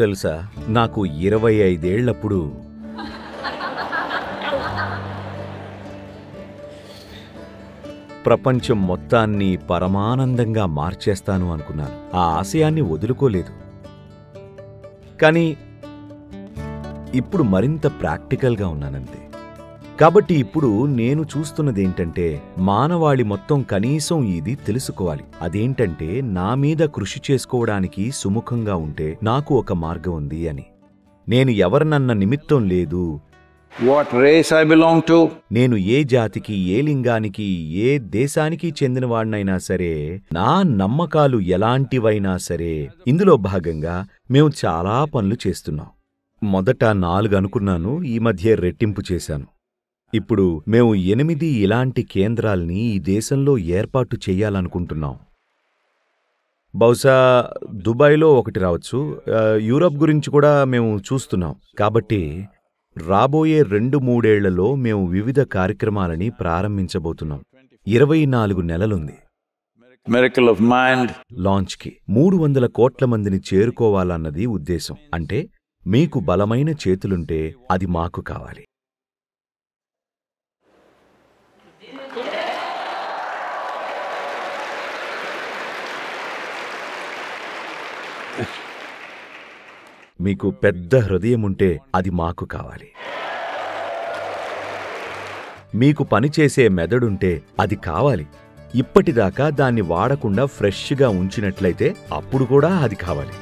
తెలుసా, నాకు 25 ఏళ్లప్పుడు ప్రపంచం మొత్తాన్ని పరమానందంగా మార్చేస్తాను అనుకున్నాను. ఆ ఆశయాన్ని వదులుకోలేదు. కానీ ఇప్పుడు మరింత ప్రాక్టికల్గా ఉన్నానంతే. కాబట్టి ఇప్పుడు నేను చూస్తున్నదేంటంటే, మానవాళి మొత్తం కనీసం ఇది తెలుసుకోవాలి. అదేంటంటే, నా మీద కృషి చేసుకోవడానికి సుముఖంగా ఉంటే నాకు ఒక మార్గం ఉంది అని. నేను ఎవరినన్న నిమిత్తం లేదు. What race I belong to? నేను ఏ జాతికి, ఏ లింగానికి, ఏ దేశానికి చెందినవాడినైనా సరే, నా నమ్మకాలు ఎలాంటివైనా సరే, ఇందులో భాగంగా మేము చాలా పనులు చేస్తున్నాం. మొదట 4 అనుకున్నాను, ఈ మధ్య రెట్టింపు చేశాను. ఇప్పుడు మేము 8 ఇలాంటి కేంద్రాల్ని ఈ దేశంలో ఏర్పాటు చెయ్యాలనుకుంటున్నాం. బహుశా దుబాయ్లో ఒకటి రావచ్చు. యూరప్ గురించి కూడా మేము చూస్తున్నాం. కాబట్టి రాబోయే 2-3 ఏళ్లలో మేము వివిధ కార్యక్రమాలని ప్రారంభించబోతున్నాం. 24 నెలలుంది Miracle of Mind. లాంచ్కి. 300 కోట్ల మందిని చేరుకోవాలన్నది ఉద్దేశం. అంటే మీకు బలమైన చేతులుంటే అది మాకు కావాలి. మీకు పెద్ద హృదయముంటే అది మాకు కావాలి. మీకు పనిచేసే మెదడుంటే అది కావాలి. ఇప్పటిదాకా దాన్ని వాడకుండా ఫ్రెష్గా ఉంచినట్లయితే అప్పుడు కూడా అది కావాలి.